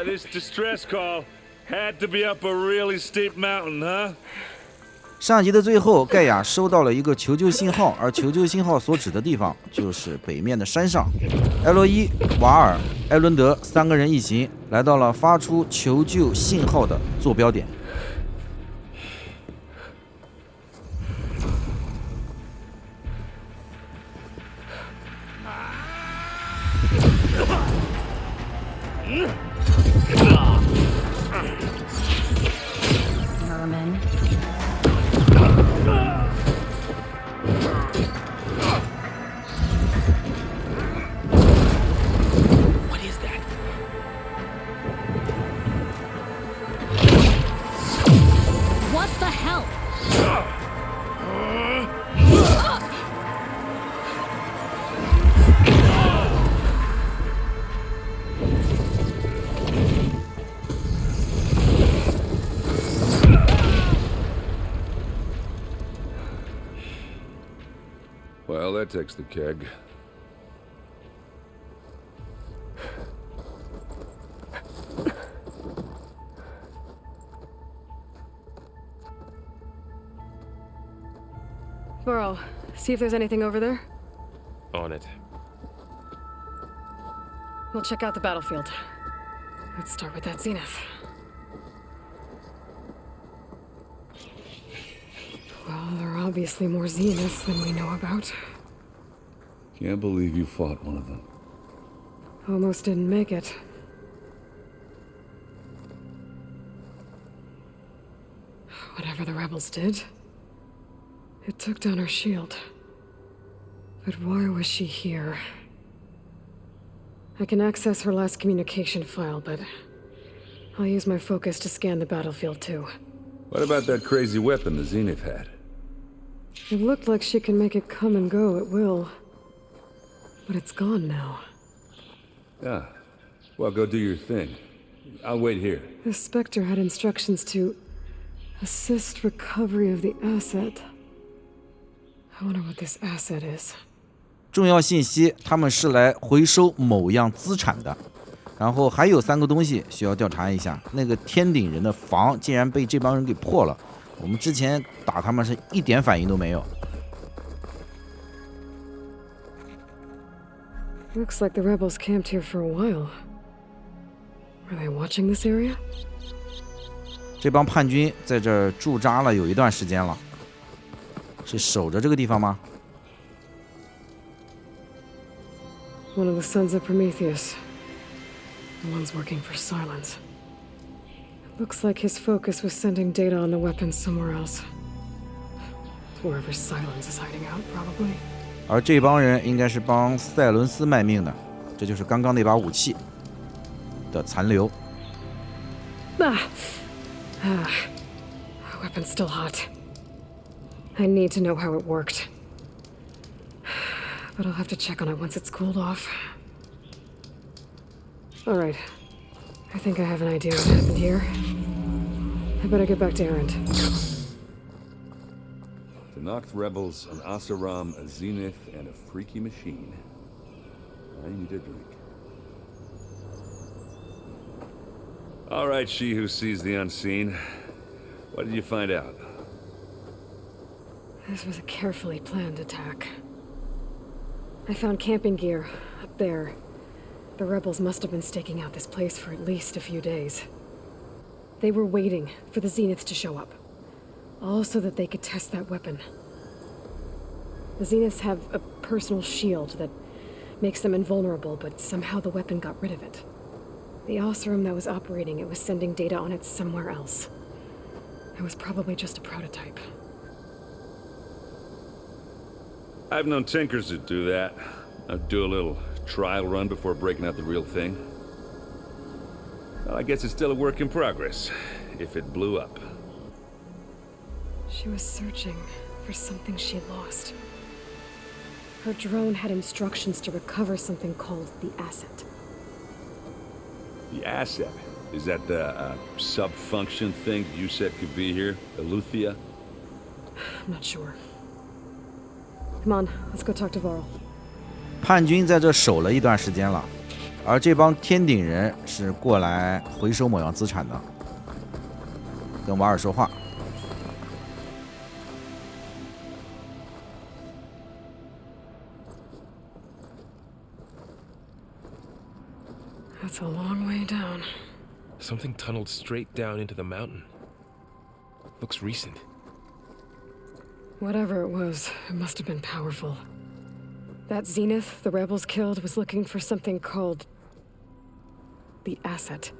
This distress call had to be up a really steep mountain, huh? 上集的最后，盖亚收到了一个求救信号，而求救信号所指的地方就是北面的山上。埃洛伊、瓦尔、埃伦德3个人一行来到了发出求救信号的坐标点。Well, that takes the keg. Burrow, see if there's anything over there. On it. We'll check out the battlefield. Let's start with that zenith. Well, there are obviously more zeniths than we know about. Can't believe you fought one of them. Almost didn't make it. Whatever the rebels did, it took down her shield. But why was she here? I can access her last communication file, but I'll use my focus to scan the battlefield too. What about that crazy weapon the Zenith had? It looked like she can make it come and go at will. But it's gone now. Yeah. Well, go do your thing. I'll wait here. The Spectre had instructions to assist recovery of the asset. I wonder what this asset is. 重要信息，他们是来回收某样资产的。然后还有3个东西需要调查一下。那个天顶人的房竟然被这帮人给破了，我们之前打他们是一点反应都没有。Looks like the rebels camped here for a while. Were they watching this area? 这帮叛军在这儿驻扎了有一段时间了，是守着这个地方吗？ One of the sons of Prometheus. The one's working for Silence. It looks like his focus was sending data on the weapons somewhere else. Wherever Silence is hiding out, probably. 而这帮人应该是帮赛伦斯卖命的，这就是刚刚那把武器的残留。Weapon's still hot. I need to know how it worked. But I'll have to check on it once it's cooled off. Alright. I think I have an idea what happened here. I better get back to Erend. The Noct rebels, an Asaram, a Zenith, and a freaky machine. I need a drink. Alright, she who sees the unseen. What did you find out? This was a carefully planned attack. I found camping gear up there. The rebels must have been staking out this place for at least a few days. They were waiting for the Zeniths to show up, all so that they could test that weapon. The Zeniths have a personal shield that makes them invulnerable, but somehow the weapon got rid of it. The Oseram that was operating it was sending data on it somewhere else. It was probably just a prototype. I've known tinkers that do that. I'd do a little trial run before breaking out the real thing. Well, I guess it's still a work in progress, if it blew up. She was searching for something she lost. Her drone had instructions to recover something called the asset. The asset? Is that the sub-function thing you said could be here? Eleuthia? I'm not sure. Come on, let's go talk to Varl. 叛军在这守了一段时间了，而这帮天顶人是过来回收某样资产的，跟瓦尔说话。That's a long way down. Something tunneled straight down into the mountain. Looks recent. Whatever it was, it must have been powerful. That Zenith the rebels killed was looking for something called the asset.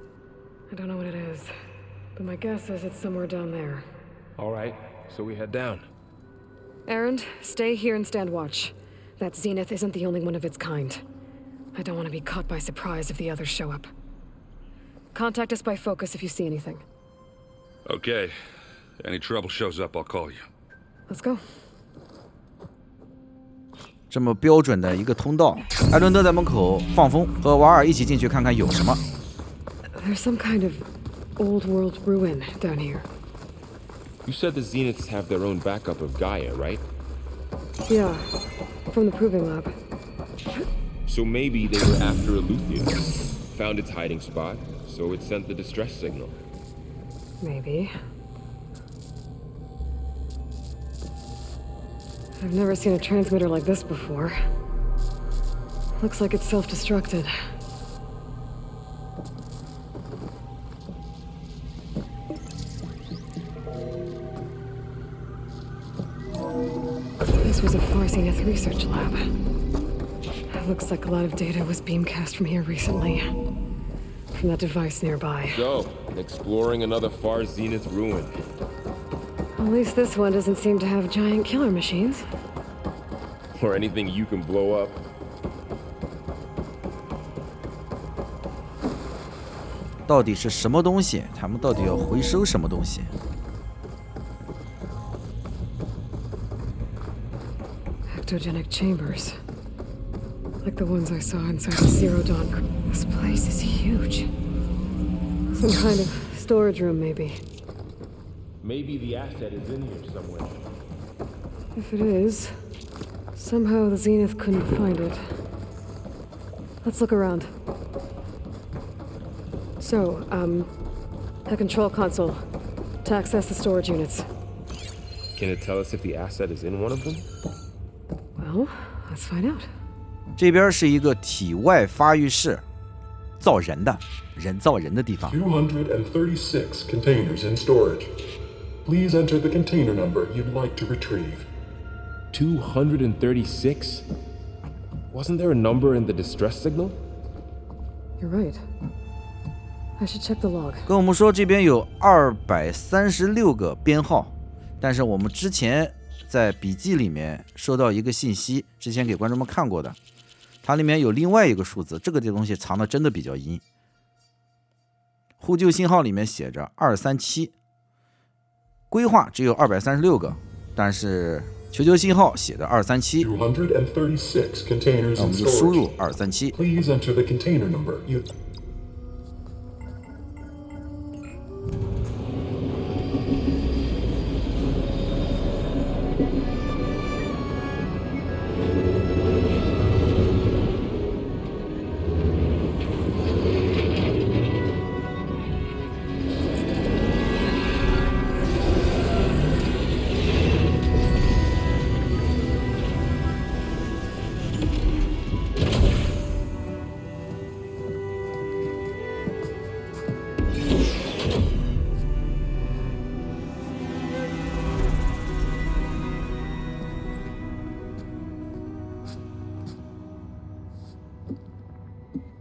I don't know what it is, but my guess is it's somewhere down there. All right, so we head down. Erend, stay here and stand watch. That Zenith isn't the only one of its kind. I don't want to be caught by surprise if the others show up. Contact us by focus if you see anything. Okay. Any trouble shows up, I'll call you. Let's go. 这么标准的一个通道，艾伦德在门口放风，和瓦尔一起进去看看有什么。There's some kind of old world ruin down here. You said the Zeniths have their own backup of Gaia, right? Yeah, from the proving lab. So maybe they were after Eleuthia, found its hiding spot, so it sent the distress signal. Maybe. I've never seen a transmitter like this before. Looks like it's self-destructed. This was a Far Zenith research lab. Looks like a lot of data was beamcast from here recently. From that device nearby. So, exploring another Far Zenith ruin. At least this one doesn't seem to have giant killer machines. Or anything you can blow up. 到底是什么东西？他们到底要回收什么东西？ Ectogenic chambers. Like the ones I saw inside the Zero Dawn. This place is huge. Some kind of storage room, maybe. Maybe the asset is in here somewhere. If it is, somehow the Zenith couldn't find it. Let's look around. So, a control console to access the storage units. Can it tell us if the asset is in one of them? Well, let's find out. 这边是一个体外发育室，造人的，人造人的地方。236 containers in storage. Please enter the container number you'd like to retrieve. 236? Wasn't there a number in the distress signal? You're right. I should check the log. 跟我们说这边有236个编号，但是我们之前在笔记里面收到一个信息，之前给观众们看过的，它里面有另外一个数字，这个东西藏的真的比较阴。呼救信号里面写着237，规划只有236个，但是求救信号写的237， 236 containers 那我 in 们就输入 storage. 237。 Please enter the container number you...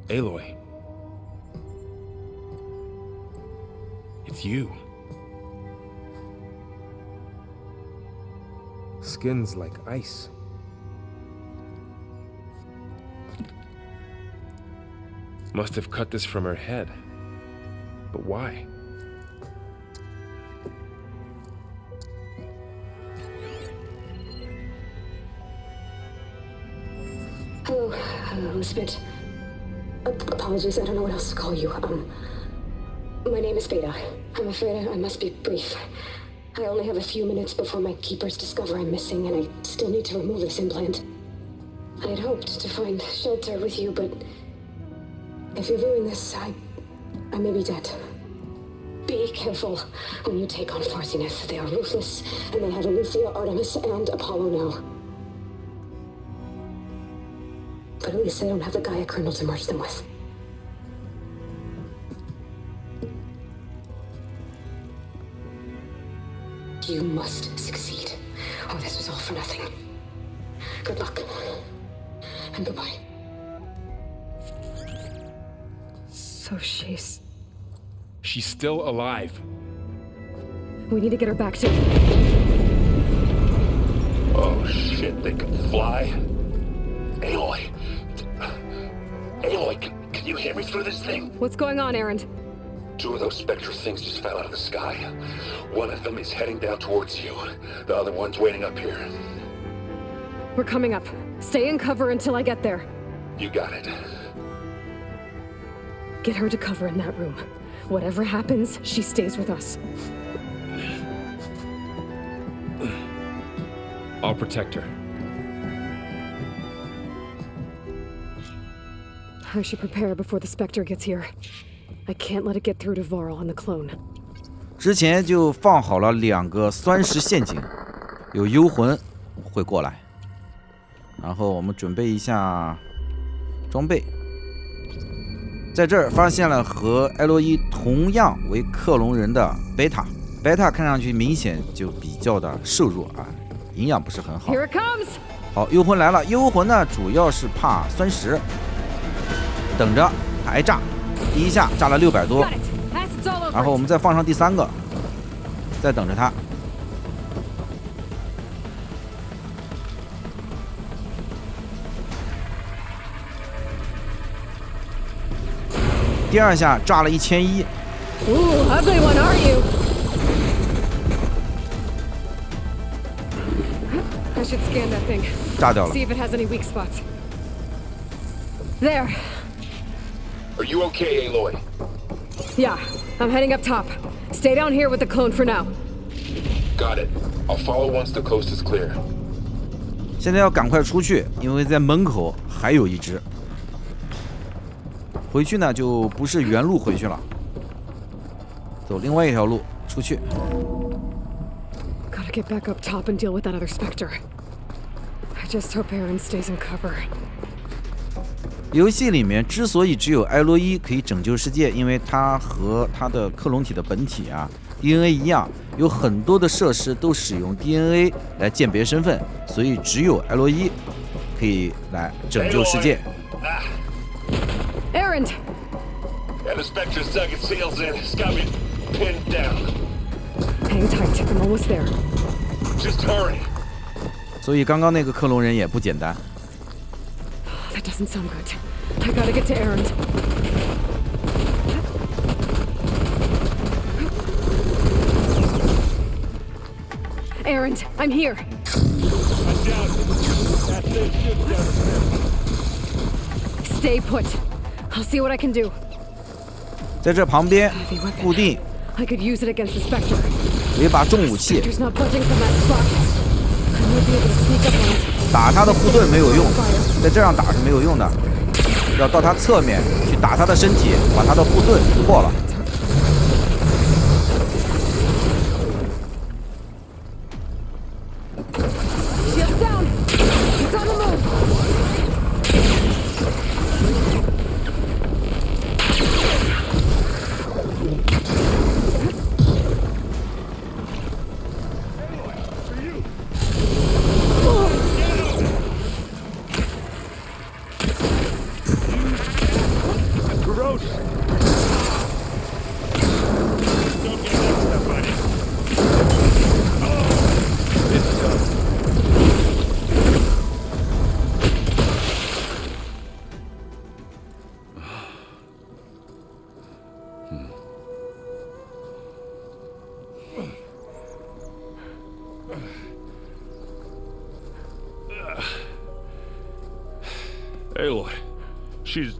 Aloy. It's you. Skin's like ice. Must have cut this from her head. But why? Hello, Elizabeth. Apologies, I don't know what else to call you. My name is Beta. I'm afraid I must be brief. I only have a few minutes before my keepers discover I'm missing, and I still need to remove this implant. I had hoped to find shelter with you, but If you're viewing this, I may be dead. Be careful when you take on Farsiness. They are ruthless, and they have Aletheia, Artemis, and Apollo now. But at least they don't have the Gaia kernel to merge them with. You must succeed, or this was all for nothing. Good luck, and goodbye. So she's... She's still alive. We need to get her back to... Oh shit, they can fly? Aloy! Aloy, can you hear me through this thing? What's going on, Erend? 2 of those spectral things just fell out of the sky. One of them is heading down towards you. The other one's waiting up here. We're coming up. Stay in cover until I get there. You got it. Get her to cover in that room. Whatever happens, she stays with us. I'll protect her. I should prepare before the Spectre gets here. I can't let it get through to Varl and the clone. 之前就放好了2个酸石陷阱，有幽魂会过来。然后我们准备一下装备，在这儿发现了和艾洛伊同样为克隆人的贝塔。贝塔看上去明显就比较的瘦弱啊，营养不是很好。 Here it comes! 好，幽魂来了。幽魂呢，主要是怕酸石，等着它挨炸。第一下炸了600多， Got it! Acids all over 然后我 it. 们再放上第3个，再等着它。第2下炸了1100， Ooh, ugly one, are you? I should scan that thing. 炸掉了 See。if it has any weak spots. There. Are you okay, Aloy? Yeah, I'm heading up top. Stay down here with the clone for now. Got it. I'll follow once the coast is clear. 现在要赶快出去，因为在门口还有一只。回去呢，就不是原路回去了，走另外一条路出去。 Gotta get back up top and deal with that other Spectre. I just hope Aaron stays in cover. 游戏里面之所以只有艾洛伊可以拯救世界，因为它和它的克隆体的本体啊 DNA 一样，有很多的设施都使用 DNA 来鉴别身份，所以只有艾洛伊可以来拯救世界。 Aaron! And the Spectre's dug its heels in. It's got me pinned down. Hang tight, I'm almost there. Just hurry. 所以刚刚那个克隆人也不简单。 That doesn't sound good. I gotta get to Aaron. Aaron, I'm here. Stay put. I'll see what I can do. 在这旁边固定 I could use it against the Spectre. 有一把重武器， Spectre's not budging from that spot. I might be able to sneak up on it. 打他的护盾没有用，在这样打是没有用的，要到他侧面去打他的身体，把他的护盾破了。 Shield down. It's on the move. Aloy, she's...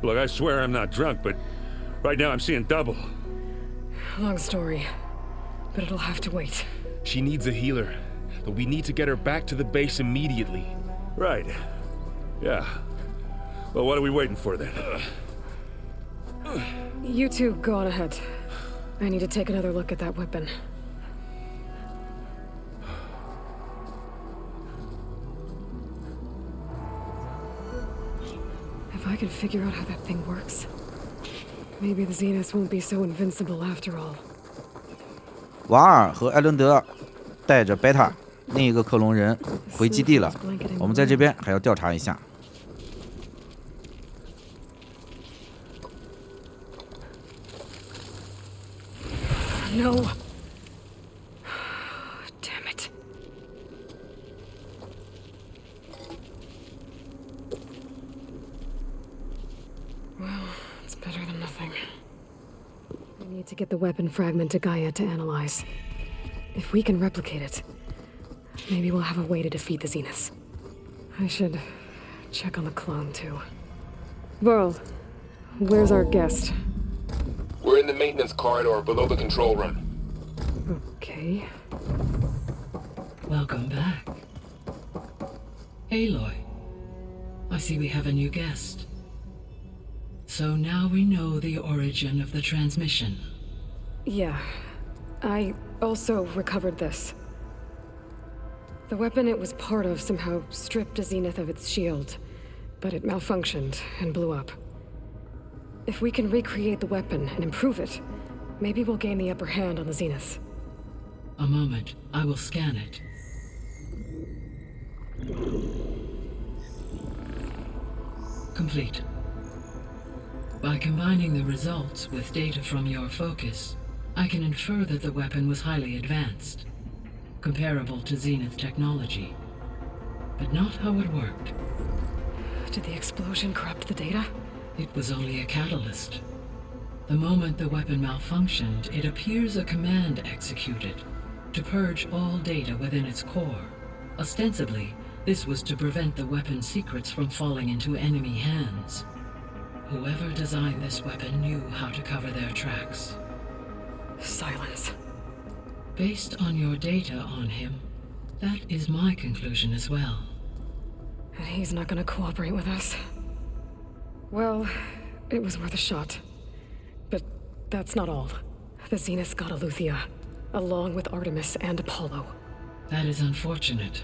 Look, I swear I'm not drunk, but right now I'm seeing double. Long story, but it'll have to wait. She needs a healer, but we need to get her back to the base immediately. Right. Yeah. Well, what are we waiting for then? You two go on ahead. I need to take another look at that weapon. If I can figure out how that thing works, maybe the Zeniths won't be so invincible after all. 瓦尔和艾伦德带着贝塔另一个克隆人回基地了，我们在这边还要调查一下。No. Damn it. Well, it's better than nothing. I need to get the weapon fragment to Gaia to analyze. If we can replicate it, maybe we'll have a way to defeat the Zeniths. I should check on the clone, too. Varl, where's our guest? We're in the maintenance corridor below the control room. Okay. Welcome back. Aloy, I see we have a new guest. So now we know the origin of the transmission. Yeah. I also recovered this. The weapon it was part of somehow stripped a Zenith of its shield, but it malfunctioned and blew up. If we can recreate the weapon and improve it, maybe we'll gain the upper hand on the Zeniths. A moment, I will scan it. Complete. By combining the results with data from your focus, I can infer that the weapon was highly advanced, comparable to Zenith technology, but not how it worked. Did the explosion corrupt the data? It was only a catalyst. The moment the weapon malfunctioned, it appears a command executed to purge all data within its core. Ostensibly, this was to prevent the weapon's secrets from falling into enemy hands. Whoever designed this weapon knew how to cover their tracks. Silence. Based on your data on him, that is my conclusion as well. And he's not gonna cooperate with us. Well, it was worth a shot. But that's not all. The Zeniths got Aletheia, along with Artemis and Apollo. That is unfortunate.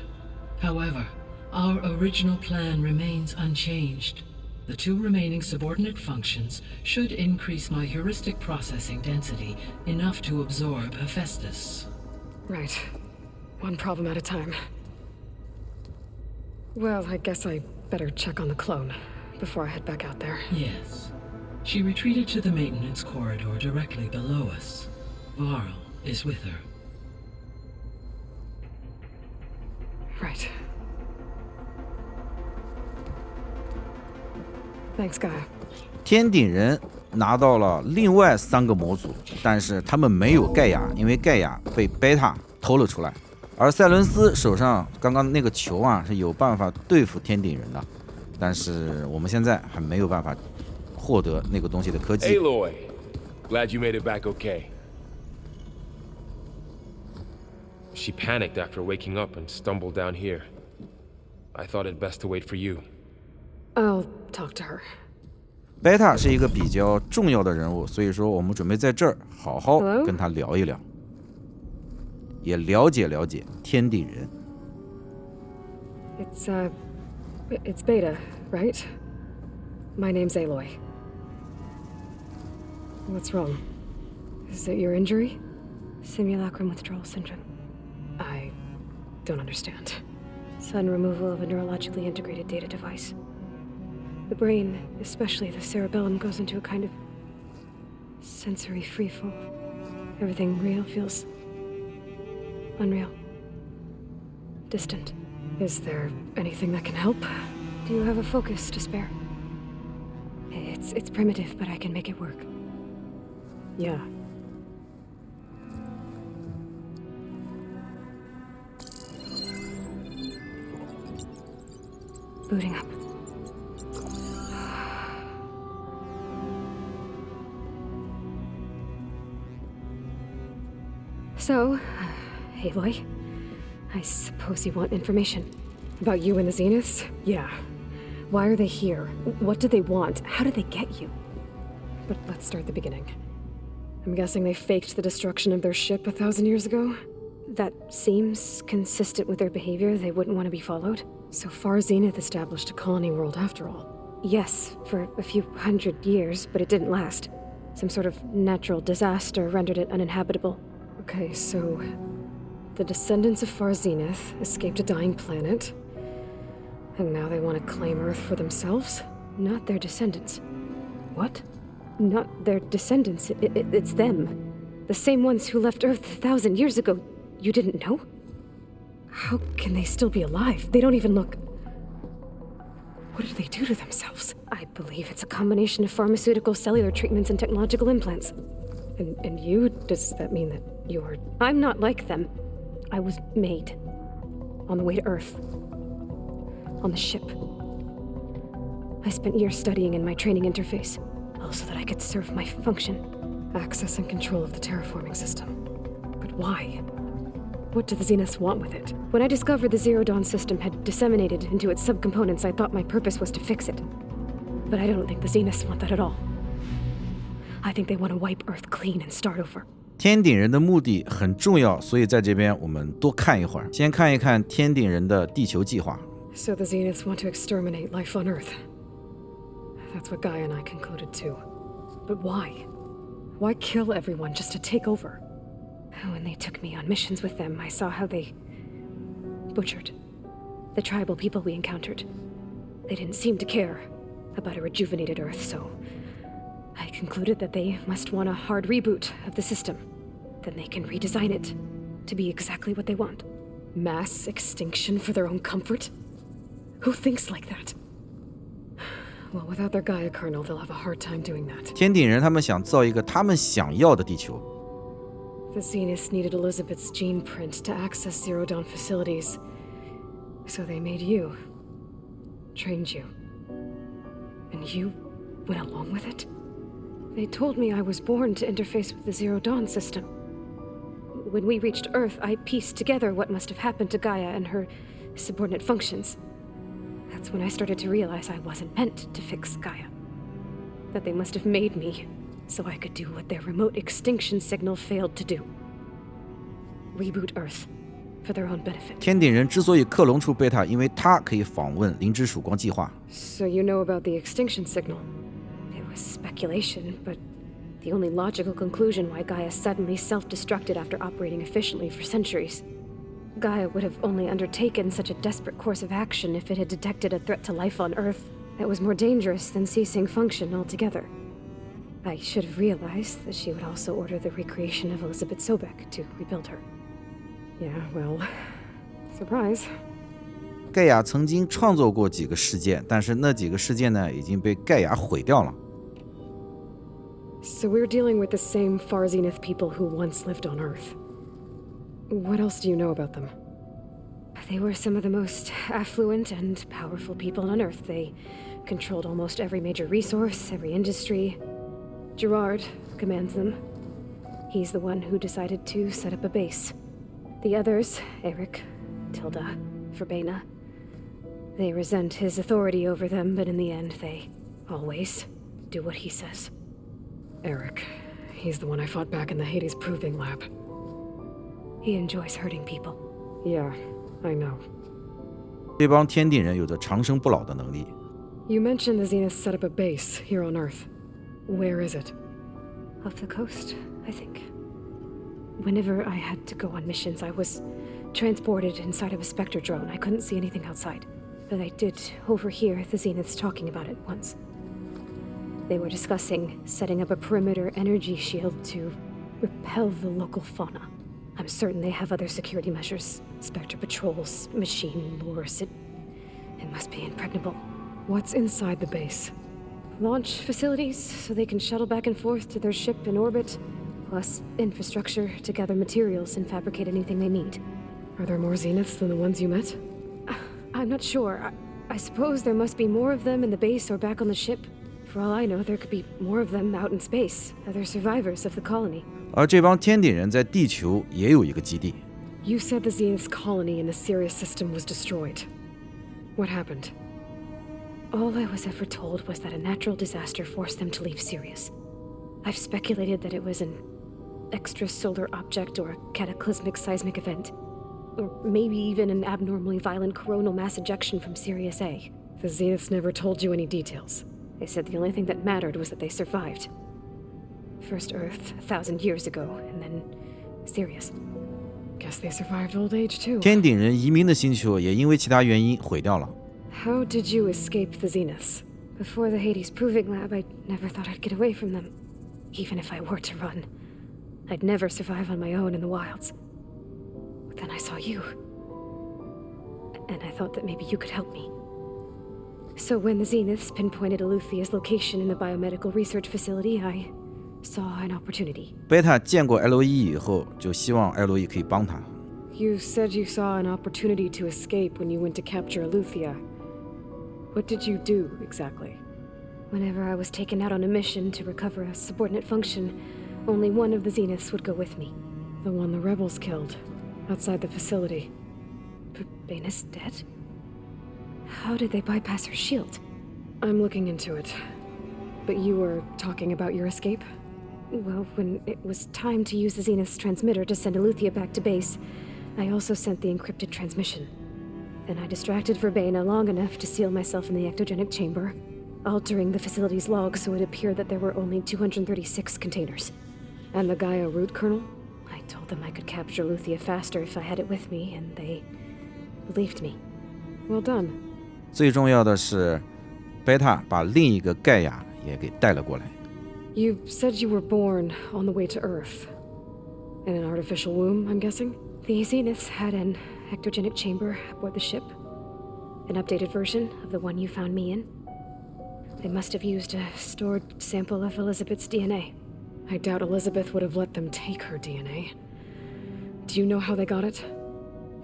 However, our original plan remains unchanged. The two remaining subordinate functions should increase my heuristic processing density enough to absorb Hephaestus. Right. One problem at a time. Well, I guess I better check on the clone before I head back out there. Yes. She retreated to the maintenance corridor directly below us. Varl is with her. Right. Thanks, Gaia. 天顶人拿到了另外3个模组，但是他们没有盖亚，因为盖亚被贝塔偷了出来。而赛伦斯手上刚刚那个球啊是有办法对付天顶人的，但是我们现在还没有办法获得那个东西的科技。Aloy, glad you made it back okay. She panicked after waking up and stumbled down here. I thought it best to wait for you. I'll talk to her. 贝塔是一个比较重要的人物，所以说我们准备在这儿好好跟他聊一聊，也了解了解天顶人。It's Beta, right? My name's Aloy. What's wrong? Is it your injury? Simulacrum withdrawal syndrome. I don't understand. Sudden removal of a neurologically integrated data device. The brain, especially the cerebellum, goes into a kind of sensory freefall. Everything real feels unreal. Distant. Is there anything that can help? Do you have a focus to spare? It's primitive, but I can make it work. Yeah. Booting up. So, Aloy, I suppose you want information. About you and the Zeniths? Yeah. Why are they here? What do they want? How did they get you? But let's start the beginning. I'm guessing they faked the destruction of their ship 1,000 years ago? That seems consistent with their behavior. They wouldn't want to be followed. So far, Zenith established a colony world after all. Yes, for a few hundred years, but it didn't last. Some sort of natural disaster rendered it uninhabitable. Okay, so the descendants of Far Zenith escaped a dying planet, and now they want to claim Earth for themselves? Not their descendants. What? Not their descendants. It's them. The same ones who left Earth 1,000 years ago. You didn't know? How can they still be alive? They don't even look... What did they do to themselves? I believe it's a combination of pharmaceutical, cellular treatments, and technological implants. And you? Does that mean that you're... I'm not like them. I was made. On the way to Earth. On the ship. I spent years studying in my training interface, all so that I could serve my function. Access and control of the terraforming system. But why? What do the Zeniths want with it? When I discovered the Zero Dawn system had disseminated into its subcomponents, I thought my purpose was to fix it. But I don't think the Zeniths want that at all. I think they want to wipe Earth clean and start over. 天顶人的目的很重要，所以在这边我们多看一会儿。先看一看天顶人的地球计划。So the Zeniths want to exterminate life on Earth. That's what Gaia and I concluded too. But why? Why kill everyone just to take over? When they took me on missions with them, I saw how they butchered the tribal people we encountered. They didn't seem to care about a rejuvenated Earth, so I concluded that they must want a hard reboot of the system. Then they can redesign it to be exactly what they want. Mass extinction for their own comfort? Who thinks like that? Well, without their Gaia kernel, they'll have a hard time doing that. 天顶人他们想造一个他们想要的地球。The Zeniths needed Elizabeth's gene print to access Zero Dawn facilities. So they made you. Trained you. And you went along with it? They told me I was born to interface with the Zero Dawn system. When we reached Earth, I pieced together what must have happened to Gaia and her subordinate functions. That's when I started to realize I wasn't meant to fix Gaia. That they must have made me so I could do what their remote extinction signal failed to do. Reboot Earth for their own benefit. 天顶人之所以克隆出贝塔，因为他可以访问灵芝曙光计划。So you know about the extinction signal? It was speculation, but the only logical conclusion why Gaia suddenly self-destructed after operating efficiently for centuries. Gaia would have only undertaken such a desperate course of action if it had detected a threat to life on Earth that was more dangerous than ceasing function altogether. I should have realized that she would also order the recreation of Elizabeth Sobek to rebuild her. Yeah, well, surprise. 盖亚曾经创造过几个事件，但是那几个事件呢，已经被盖亚毁掉了。So we're dealing with the same Far Zenith people who once lived on Earth. What else do you know about them? They were some of the most affluent and powerful people on Earth. They controlled almost every major resource, every industry. Gerard commands them. He's the one who decided to set up a base. The others, Eric, Tilda, Verbena, they resent his authority over them, but in the end, they always do what he says. Eric, he's the one I fought back in the Hades Proving Lab. He enjoys hurting people. Yeah, I know. 这帮天顶人有着长生不老的能力。 You mentioned the Zenith set up a base here on Earth. Where is it? Off the coast, I think. Whenever I had to go on missions, I was transported inside of a Spectre drone. I couldn't see anything outside. But I did overhear the Zeniths talking about it once. They were discussing setting up a perimeter energy shield to repel the local fauna. I'm certain they have other security measures. Spectre patrols, machine lures. It must be impregnable. What's inside the base? Launch facilities, so they can shuttle back and forth to their ship in orbit, plus infrastructure to gather materials and fabricate anything they need. Are there more Zeniths than the ones you met? I'm not sure. I suppose there must be more of them in the base or back on the ship. For all I know, there could be more of them out in space, other survivors of the colony. 而这帮天顶人在地球也有一个基地。 You said the Zenith's colony in the Sirius system was destroyed. What happened? All I was ever told was that a natural disaster forced them to leave Sirius. I've speculated that it was an extrasolar object or a cataclysmic seismic event. Or maybe even an abnormally violent coronal mass ejection from Sirius A. The Zeniths never told you any details. They said the only thing that mattered was that they survived. First Earth, 1,000 years ago, and then Sirius. Guess they survived old age too. 天顶人移民的星球也因为其他原因毁掉了。How did you escape the Zeniths? Before the Hades Proving Lab, I never thought I'd get away from them. Even if I were to run, I'd never survive on my own in the wilds. But then I saw you. And I thought that maybe you could help me. So when the Zeniths pinpointed Aleuthia's location in the biomedical research facility, I saw an opportunity. 贝塔见过 LE 以后，就希望 LE 可以帮他。You said you saw an opportunity to escape when you went to capture Eleuthia. What did you do, exactly? Whenever I was taken out on a mission to recover a subordinate function, only one of the Zeniths would go with me. The one the rebels killed, outside the facility. Baina's dead? How did they bypass her shield? I'm looking into it. But you were talking about your escape? Well, when it was time to use the Zenith's transmitter to send Eleuthia back to base, I also sent the encrypted transmission. Then I distracted Verbena long enough to seal myself in the ectogenic chamber, altering the facility's log so it appeared that there were only 236 containers. And the Gaia root kernel? I told them I could capture Eleuthia faster if I had it with me, and they believed me. Well done. 最重要的是，贝塔把另一个盖亚也给带了过来。You said you were born on the way to Earth. In an artificial womb, I'm guessing? The Zeniths had an ectogenic chamber aboard the ship. An updated version of the one you found me in. They must have used a stored sample of Elizabeth's DNA. I doubt Elizabeth would have let them take her DNA. Do you know how they got it?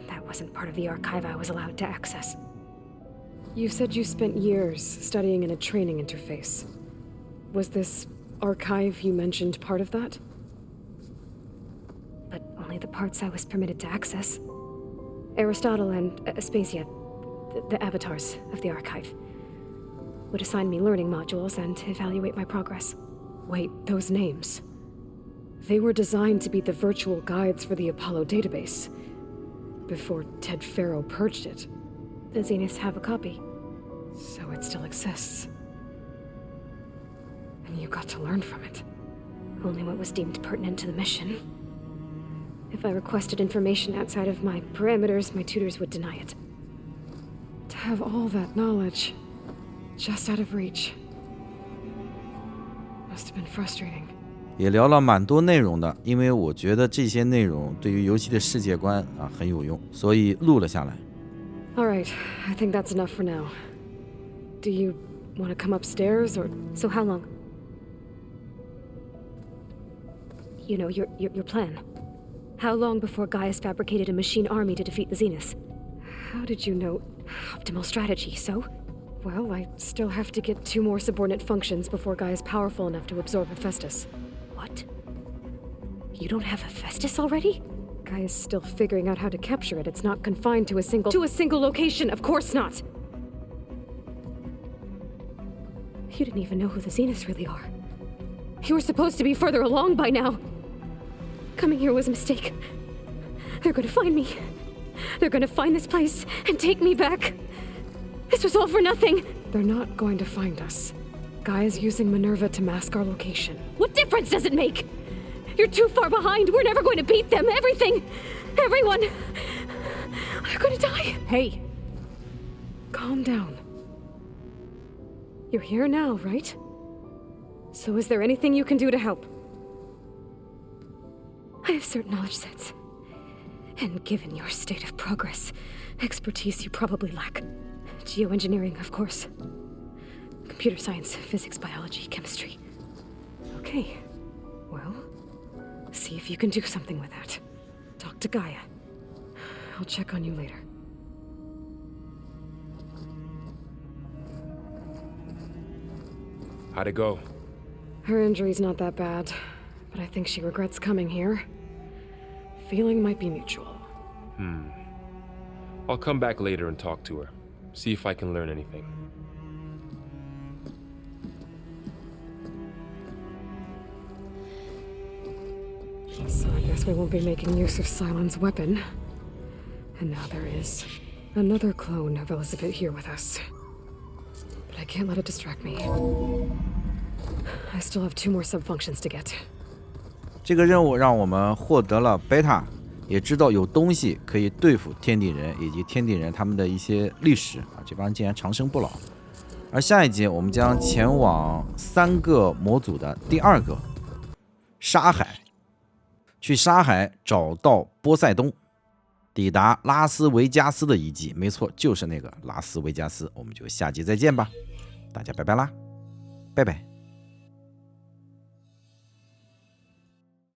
That wasn't part of the archive I was allowed to access. You said you spent years studying in a training interface. Was this archive you mentioned part of that? But only the parts I was permitted to access. Aristotle and Aspasia, the avatars of the archive, would assign me learning modules and evaluate my progress. Wait, those names. They were designed to be the virtual guides for the Apollo database, before Ted Faro purged it. The Zeniths have a copy. So it still exists. And you got to learn from it. Only what was deemed pertinent to the mission. If I requested information outside of my parameters, my tutors would deny it. To have all that knowledge, just out of reach, must have been frustrating. 也聊了蛮多内容的，因为我觉得这些内容对于游戏的世界观很有用，所以录了下来。All right, I think that's enough for now. Do you want to come upstairs, or so? How long? You know, your plan. How long before Gaius fabricated a machine army to defeat the Zeniths? How did you know? Optimal strategy, so? Well, I still have to get 2 more subordinate functions before Gaia's powerful enough to absorb Hephaestus. What? You don't have Hephaestus already? Gaia's still figuring out how to capture it. It's not confined to a single location, of course not! You didn't even know who the Zeniths really are. You were supposed to be further along by now. Coming here was a mistake. They're gonna find me. They're gonna find this place and take me back. This was all for nothing. They're not going to find us. Gaia's using Minerva to mask our location. What difference does it make? You're too far behind. We're never going to beat them. Everything. Everyone. They're gonna die. Hey. Calm down. You're here now, right? So is there anything you can do to help? I have certain knowledge sets. And given your state of progress, expertise you probably lack. Geoengineering, of course. Computer science, physics, biology, chemistry. Okay. Well, see if you can do something with that. Talk to Gaia. I'll check on you later. How'd it go? Her injury's not that bad, but I think she regrets coming here. Feeling might be mutual. I'll come back later and talk to her. See if I can learn anything. So I guess we won't be making use of Cylon's weapon. And now there is another clone of Elizabeth here with us. But I can't let it distract me. I still have 2 more sub-functions to get. 这个任务让我们获得了贝塔，也知道有东西可以对付天地人以及天地人他们的一些历史啊，这帮人竟然长生不老。而下一集我们将前往3个模组的第2个沙海，去沙海找到波塞冬，抵达拉斯维加斯的遗迹，没错，就是那个拉斯维加斯。我们就下集再见吧，大家拜拜啦，拜拜。